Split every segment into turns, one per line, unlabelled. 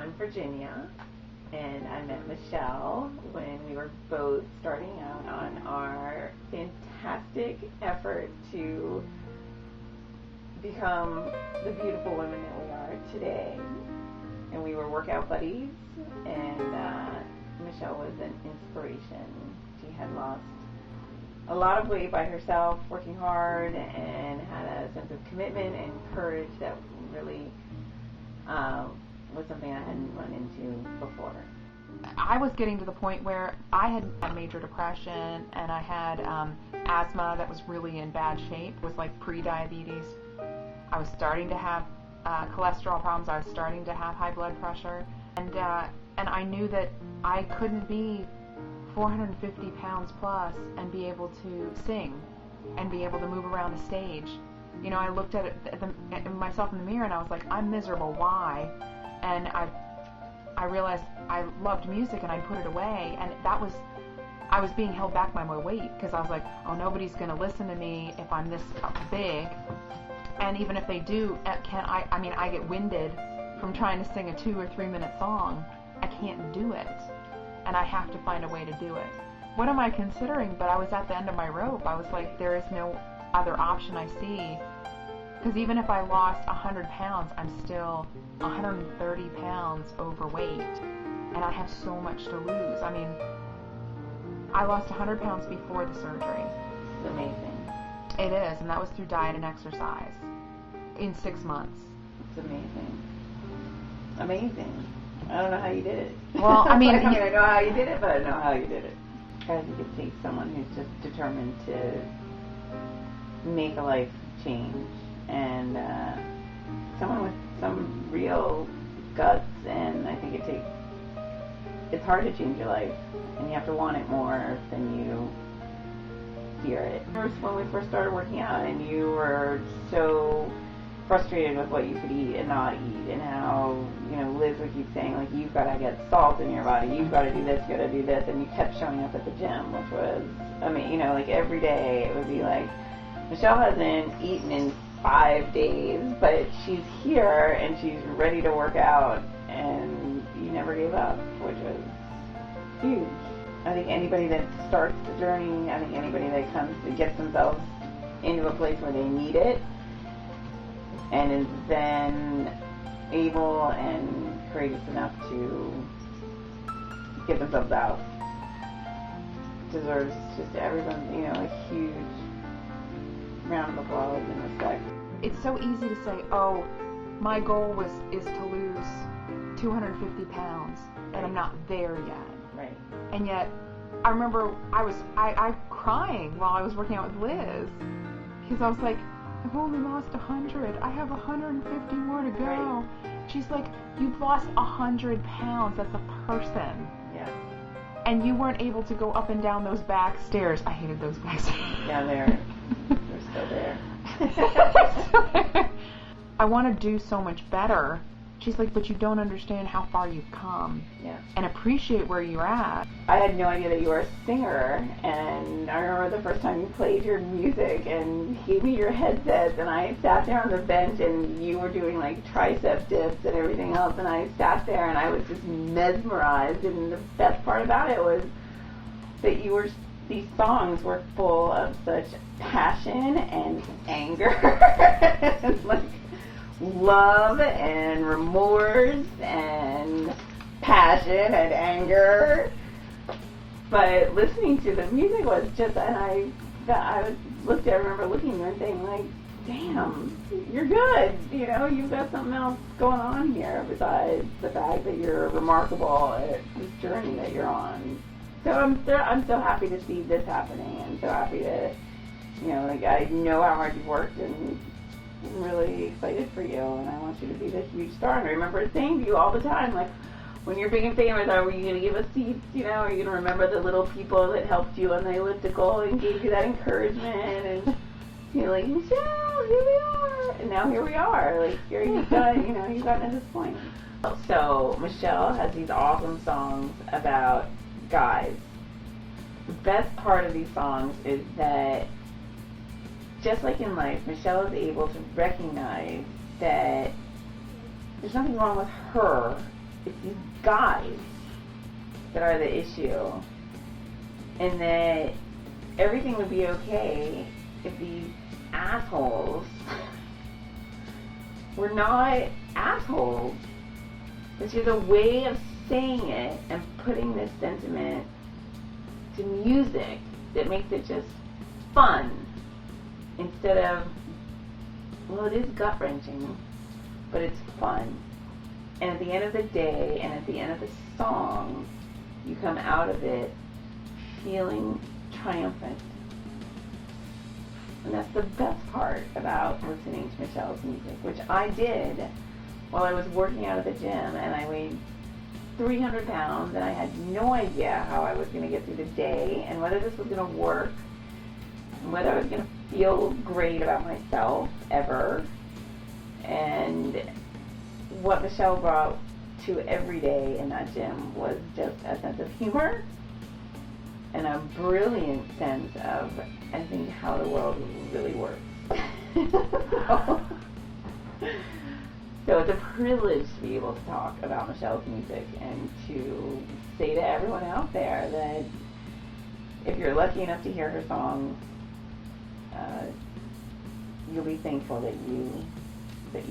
in Virginia, and I met Michele when we were both starting out on our fantastic effort to become the beautiful women that we are today. And we were workout buddies, and Michele was an inspiration. She had lost a lot of weight by herself, working hard, and had a sense of commitment and courage that really was something I hadn't run into before.
I was getting to the point where I had major depression, and I had asthma that was really in bad shape. It was like pre-diabetes. I was starting to have cholesterol problems. I was starting to have high blood pressure, and I knew that I couldn't be 450 pounds plus and be able to sing and be able to move around the stage. You know, I looked at myself in the mirror and I was like, I'm miserable. Why? And I realized I loved music and I put it away, and I was being held back by my weight, because I was like, oh, nobody's going to listen to me if I'm this big. And even if they do, I get winded from trying to sing a 2 or 3 minute song. I can't do it, and I have to find a way to do it. What am I considering? But I was at the end of my rope. I was like, there is no other option I see, because even if I lost 100 pounds, I'm still 130 pounds overweight, and I have so much to lose. I mean, I lost 100 pounds before the surgery.
It's amazing.
It is, and that was through diet and exercise in 6 months.
It's amazing. Amazing. I don't know how you did it.
Well, I mean,
I know how you did it, but I don't know how you did it. As you could see, someone who's just determined to make a life change, and someone with some real guts. And I think it's hard to change your life, and you have to want it more than you hear it. First, when we first started working out, and you were so frustrated with what you could eat and not eat, and how, you know, Liz would keep saying, like, you've got to get salt in your body, you've got to do this, you've got to do this, and you kept showing up at the gym, which was, I mean, you know, like every day it would be like, Michele hasn't eaten in 5 days, but she's here and she's ready to work out, and you never gave up, which was huge. I think anybody that starts the journey, I think anybody that gets themselves into a place where they need it, and is then able and courageous enough to get themselves out, deserves just everyone, you know, a huge round of applause and respect.
It's so easy to say, oh, my goal is to lose 250 pounds, and I'm not there yet.
Right.
And yet, I remember I crying while I was working out with Liz, because I was like, I've only lost 100. I have 150 more to go.
Right.
She's like, you've lost 100 pounds. That's a person.
Yeah.
And you weren't able to go up and down those back stairs. I hated those back stairs.
Yeah, they're still there.
I want to do so much better. She's like, but you don't understand how far you've come.
Yeah.
And appreciate where you're at.
I had no idea that you were a singer, and I remember the first time you played your music and gave me your headsets, and I sat there on the bench and you were doing like tricep dips and everything else, and I sat there and I was just mesmerized, and the best part about it was that these songs were full of such passion and anger and like love and remorse and passion and anger. But listening to the music was just, and I remember looking at you and saying, like, damn, you're good. You know, you've got something else going on here besides the fact that you're remarkable at this journey that you're on. So I'm so happy to see this happening, and so happy to, you know, like, I know how hard you've worked, and I'm really excited for you, and I want you to be this huge star. And I remember saying to you all the time, like, when you're big and famous, are you going to give us seats, you know, are you going to remember the little people that helped you on the elliptical and gave you that encouragement, and you're like, Michele, here we are, and now here we are, like, you've gotten to this point. So Michele has these awesome songs about guys. The best part of these songs is that, just like in life, Michele is able to recognize that there's nothing wrong with her it's these guys that are the issue, and that everything would be okay if these assholes were not assholes. It's just a way of saying it and putting this sentiment to music that makes it just fun instead of, well, it is gut-wrenching, but it's fun. And at the end of the day, and at the end of the song, you come out of it feeling triumphant. And that's the best part about listening to Michele's music, which I did while I was working out at the gym, and I weighed 300 pounds, and I had no idea how I was going to get through the day, and whether this was going to work, and whether I was going to feel great about myself ever. And what Michele brought to every day in that gym was just a sense of humor and a brilliant sense of, I think, how the world really works. So it's a privilege to be able to talk about Michele's music and to say to everyone out there that if you're lucky enough to hear her songs, you'll be thankful that you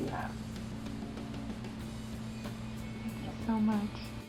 have.
Thank you so much.